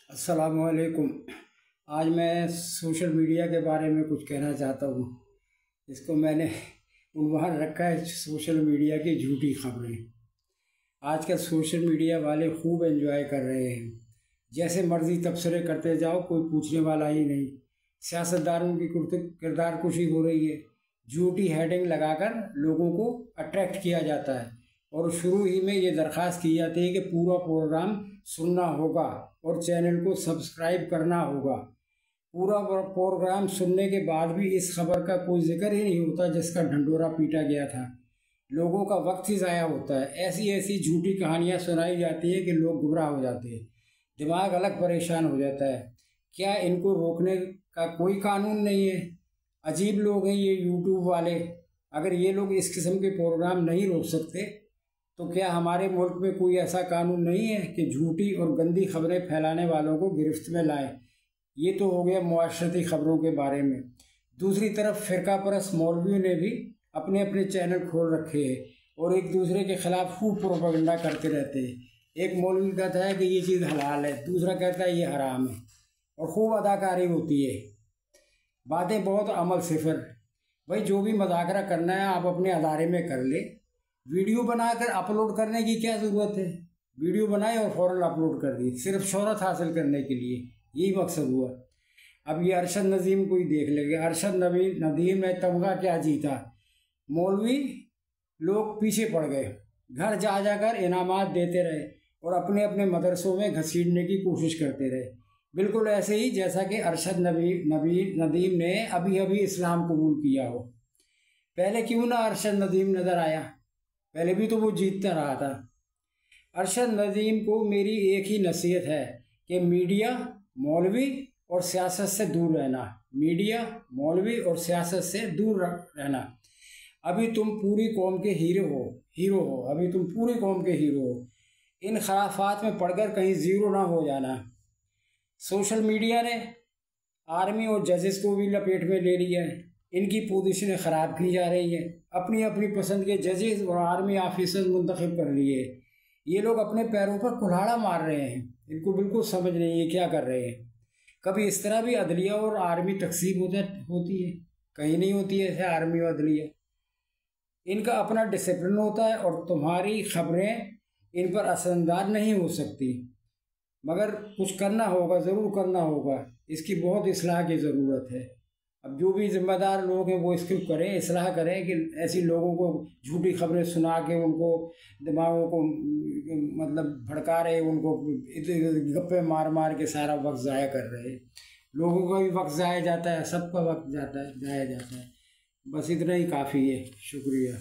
अस्सलामुअलैकुम। आज मैं सोशल मीडिया के बारे में कुछ कहना चाहता हूँ। इसको मैंने उन्वान रखा है सोशल मीडिया की झूठी खबरें। आजकल सोशल मीडिया वाले खूब एंजॉय कर रहे हैं, जैसे मर्जी तबसरे करते जाओ, कोई पूछने वाला ही नहीं। सियासतदारों की किरदार कुशी हो रही है, झूठी हेडिंग लगाकर लोगों को अट्रैक्ट किया जाता है और शुरू ही में ये दरख्वास्त की जाती है कि पूरा प्रोग्राम सुनना होगा और चैनल को सब्सक्राइब करना होगा। पूरा प्रोग्राम सुनने के बाद भी इस खबर का कोई जिक्र ही नहीं होता जिसका ढंढोरा पीटा गया था। लोगों का वक्त ही ज़ाया होता है। ऐसी ऐसी झूठी कहानियाँ सुनाई जाती है कि लोग गुमराह हो जाते हैं, दिमाग अलग परेशान हो जाता है। क्या इनको रोकने का कोई कानून नहीं है? अजीब लोग हैं ये यूट्यूब वाले। अगर ये लोग इस किस्म के प्रोग्राम नहीं रोक सकते तो क्या हमारे मुल्क में कोई ऐसा कानून नहीं है कि झूठी और गंदी खबरें फैलाने वालों को गिरफ्त में लाएं? ये तो हो गया मुआशरती खबरों के बारे में। दूसरी तरफ फ़िरका परस्त मौलवियों ने भी अपने अपने चैनल खोल रखे हैं और एक दूसरे के ख़िलाफ़ खूब प्रोपेगेंडा करते रहते हैं। एक मौलवी कहता है कि ये चीज़ हलाल है, दूसरा कहता है ये हराम है, और खूब अदाकारी होती है। बातें बहुत, अमल सिफर। भाई जो भी मुज़ाकरा करना है आप अपने अदारे में कर ले। वीडियो बनाकर अपलोड करने की क्या ज़रूरत है? वीडियो बनाए और फ़ौरन अपलोड कर दी, सिर्फ शोहरत हासिल करने के लिए। यही मकसद हुआ। अब ये अरशद नदीम को ही देख लेंगे। अरशद नदीम ने तमगा क्या जीता, मौलवी लोग पीछे पड़ गए, घर जा जाकर इनामात देते रहे और अपने अपने मदरसों में घसीटने की कोशिश करते रहे। बिल्कुल ऐसे ही जैसा कि अरशद नदीम ने अभी अभी इस्लाम कबूल किया हो। पहले क्यों ना अरशद नदीम नज़र आया? पहले भी तो वो जीतता रहा था। अरशद नदीम को मेरी एक ही नसीहत है कि मीडिया, मौलवी और सियासत से दूर रहना। मीडिया, मौलवी और सियासत से दूर रहना। अभी तुम पूरी कौम के हीरो हो। अभी तुम पूरी कौम के हीरो हो। इन खराफात में पढ़कर कहीं ज़ीरो ना हो जाना। सोशल मीडिया ने आर्मी और जजेस को भी लपेट में ले लिया है। इनकी पोजीशनें ख़राब की जा रही हैं। अपनी अपनी पसंद के जजेस और आर्मी ऑफिसर मुंतखब कर लिए। ये लोग अपने पैरों पर कुल्हाड़ा मार रहे हैं। इनको बिल्कुल समझ नहीं है क्या कर रहे हैं। कभी इस तरह भी अदलिया और आर्मी तकसीम होती है? कहीं नहीं होती है ऐसे आर्मी और अदलिया। इनका अपना डिसिप्लिन होता है और तुम्हारी खबरें इन पर असरअंदाज नहीं हो सकती। मगर कुछ करना होगा, ज़रूर करना होगा। इसकी बहुत इस्लाह की ज़रूरत है। अब जो भी ज़िम्मेदार लोग हैं वो इसको करें, इस्लाह करें कि ऐसी लोगों को झूठी खबरें सुना के उनको दिमागों को मतलब भड़का रहे, उनको गप्पे मार मार के सारा वक्त ज़ाया कर रहे। लोगों का भी वक्त ज़ाया जाता है, सबका वक्त जाया जाता है। बस इतना ही काफ़ी है। शुक्रिया।